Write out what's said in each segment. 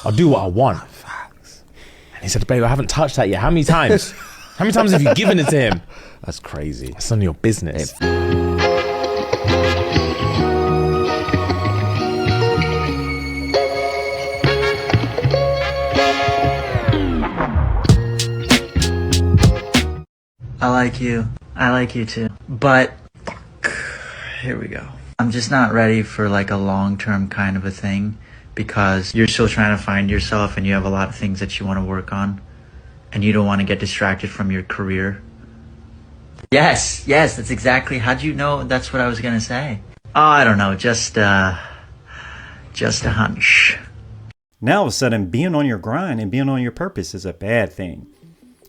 I'll do what I want. Facts. And he said, babe, I haven't touched that yet. How many times? How many times have you given it to him? That's crazy. It's none of your business. I like you. I like you too. But, here we go. I'm just not ready for like a long-term kind of a thing because you're still trying to find yourself and you have a lot of things that you want to work on and you don't want to get distracted from your career. Yes, that's exactly. How'd you know that's what I was going to say? Oh, I don't know. Just a hunch. Now all of a sudden, being on your grind and being on your purpose is a bad thing.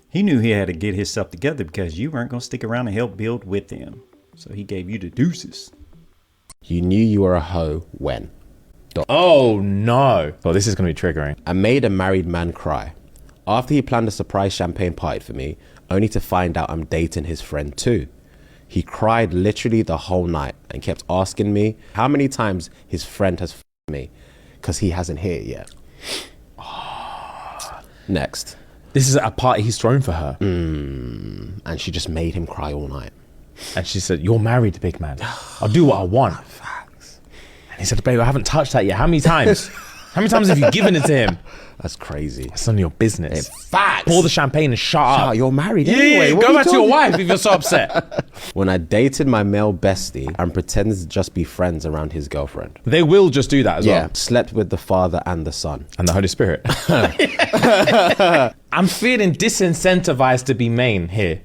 He knew he had to get himself together because you weren't going to stick around and help build with him. So he gave you the deuces. You knew you were a hoe when? Oh, no. Well, this is going to be triggering. I made a married man cry. After he planned a surprise champagne party for me, only to find out I'm dating his friend too. He cried literally the whole night and kept asking me how many times his friend has f***ed me because he hasn't hit it yet. Next. This is a party he's thrown for her. And she just made him cry all night. And she said, you're married, big man. I'll do what I want. Facts. And he said, babe, I haven't touched that yet. How many times? How many times have you given it to him? That's crazy. It's none of your business. Facts. Pour the champagne and shut up. You're married Yeah, anyway. What go are you back to your talking- wife if you're so upset. When I dated my male bestie and pretended to just be friends around his girlfriend. They will just do that as Yeah, well. slept with the Father and the Son. And the Holy Spirit. I'm feeling disincentivized to be main here.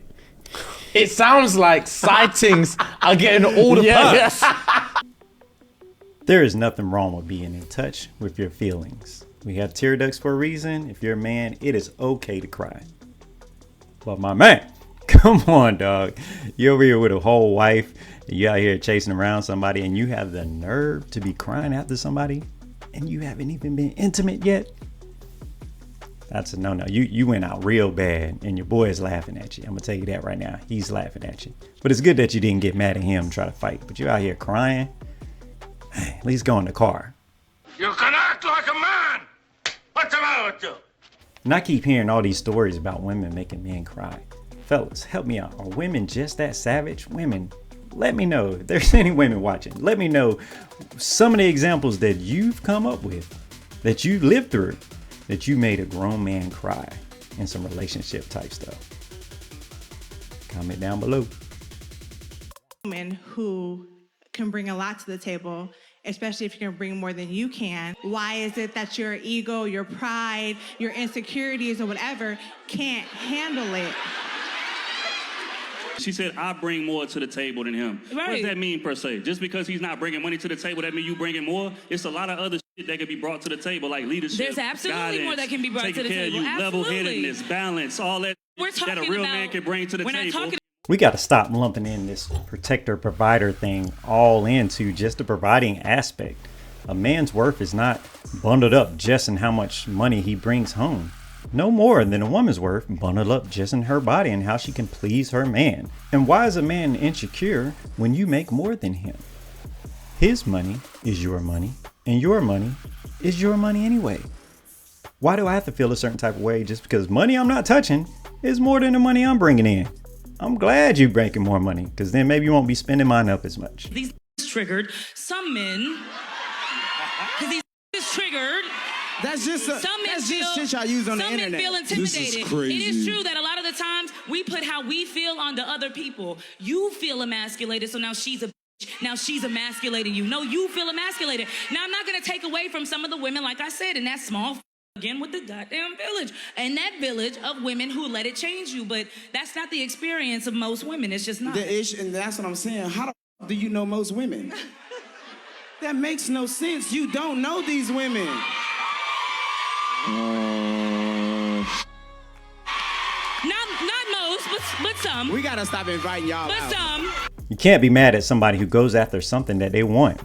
It sounds like sightings are getting all the perks. There is nothing wrong with being in touch with your feelings. We have tear ducts for a reason. If you're a man, it is okay to cry. But my man, come on, dog. You're over here with a whole wife, and you out here chasing around somebody, and you have the nerve to be crying after somebody, and you haven't even been intimate yet. That's a no-no. You went out real bad, and your boy is laughing at you. I'm gonna tell you that right now. He's laughing at you. But it's good that you didn't get mad at him and try to fight. But you're out here crying. At least go in the car. You can act like a man! What's the matter with you? And I keep hearing all these stories about women making men cry. Fellas, help me out. Are women just that savage? Women, let me know. If there's any women watching, let me know some of the examples that you've come up with, that you lived through, that you made a grown man cry in some relationship type stuff. Comment down below. Woman who can bring a lot to the table, especially if you can bring more than you can. Why is it that your ego, your pride, your insecurities or whatever can't handle it? She said, I bring more to the table than him. Right. What does that mean per se? Just because he's not bringing money to the table, that means you bringing more? It's a lot of other shit that can be brought to the table, like leadership, There's absolutely guidance, more that can be brought to the taking care of table. you, level-headedness, balance, all that We're that a talking real about, man can bring to the we're not table. talking We got to stop lumping in this protector provider thing all into just the providing aspect. A man's worth is not bundled up just in how much money he brings home. No more than a woman's worth bundled up just in her body and how she can please her man. And why is a man insecure when you make more than him? His money is your money, and your money is your money anyway. Why do I have to feel a certain type of way just because money I'm not touching is more than the money I'm bringing in? I'm glad you're making more money, because then maybe you won't be spending mine up as much. these triggered some men. Because these is triggered. That's just Some men that's feel, just shit y'all use on the some men internet. feel intimidated. crazy. It is true that a lot of the times we put how we feel onto other people. You feel emasculated, so now she's a bitch. Now she's emasculating you. No, you feel emasculated. Now I'm not gonna take away from some of the women, like I said, in that small again with the goddamn village. And that village of women who let it change you. But that's not the experience of most women. It's just not. And that's what I'm saying. How the f- do you know most women? That makes no sense. You don't know these women. Not most, but some. We gotta stop inviting y'all But out. some. You can't be mad at somebody who goes after something that they want.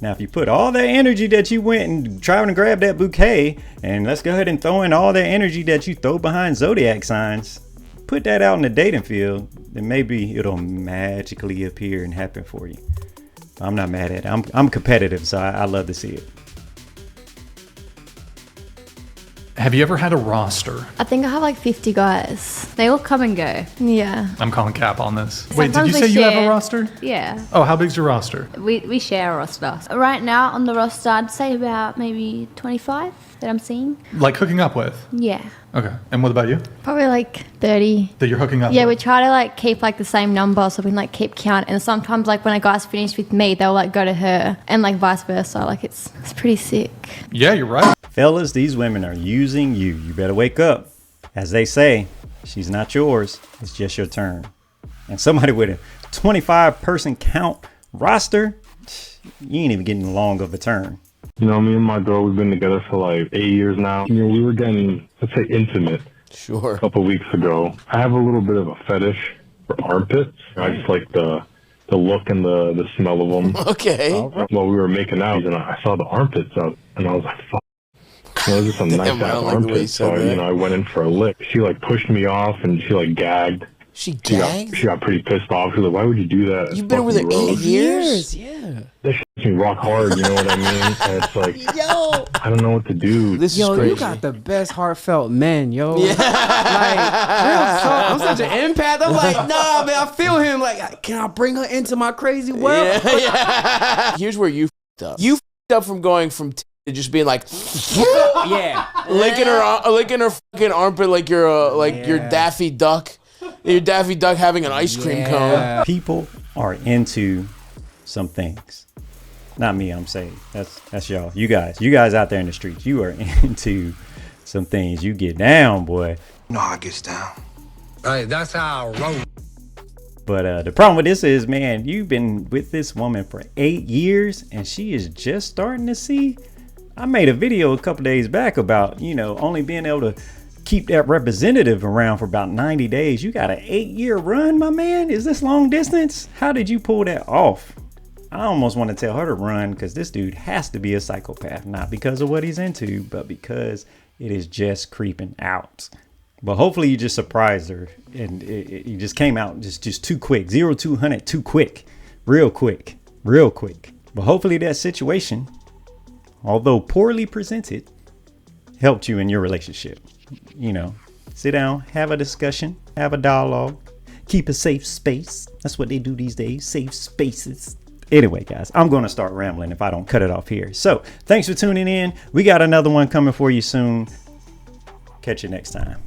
Now, if you put all that energy that you went and trying to grab that bouquet, and let's go ahead and throw in all that energy that you throw behind zodiac signs, put that out in the dating field, then maybe it'll magically appear and happen for you. I'm not mad at it. I'm competitive, so I love to see it. Have you ever had a roster? I think I have like 50 guys. They all come and go. Yeah. I'm calling cap on this. Sometimes Wait, did you say you have a roster? Yeah. Oh, how big's your roster? We share a roster. Right now on the roster, I'd say about maybe 25 that I'm seeing. Like hooking up with? Yeah. Okay. And what about you? Probably like 30. That you're hooking up Yeah, with? we try to like keep like the same number so we can like keep count. And sometimes like when a guy's finished with me, they'll like go to her and like vice versa. Like it's pretty sick. Yeah, you're right. Fellas, these women are using you. You better wake up. As they say, she's not yours. It's just your turn. And somebody with a 25 person count roster, you ain't even getting long of a turn. You know, me and my girl, we've been together for like 8 years now. You know, we were getting, let's say, intimate. Sure. A couple weeks ago. I have a little bit of a fetish for armpits. I just like the look and the smell of them. Okay. While we were making out, and I saw the armpits up, and I was like, fuck. You know, just some nice ass armpits. So, you know, I went in for a lick. She like pushed me off, and she like gagged. She gagged? She got pretty pissed off. She was like, why would you do that? You've been with her 8 years? Yeah. That shit makes me rock hard, you know what I mean? And it's like, Yo, I don't know what to do. you got the best heartfelt men, yo. Yeah. Like, real talk. I'm such an empath. I'm like, nah, man, I feel him. Like, can I bring her into my crazy world? Yeah. Here's where you f***ed up. You f***ed up from going from to just being like, yeah, licking her fucking armpit like you're Daffy Duck. You're Daffy Duck having an ice cream cone. People are into some things. Not me, I'm saying. That's y'all. You guys out there in the streets, you are into some things. You get down, boy. You know how I gets down. Hey, that's how I roll. But the problem with this is, man, you've been with this woman for 8 years and she is just starting to see. I made a video a couple days back about, you know, only being able to keep that representative around for about 90 days. You got an 8-year run, my man. Is this long distance? How did you pull that off? I almost want to tell her to run because this dude has to be a psychopath, not because of what he's into, but because it is just creeping out. But hopefully you just surprised her and you just came out just too quick. 0-200 too quick. Real quick. But hopefully that situation, although poorly presented, helped you in your relationship. You know, sit down, have a discussion, have a dialogue, keep a safe space. That's what they do these days, safe spaces. Anyway, guys, I'm going to start rambling if I don't cut it off here. So thanks for tuning in. We got another one coming for you soon. Catch you next time.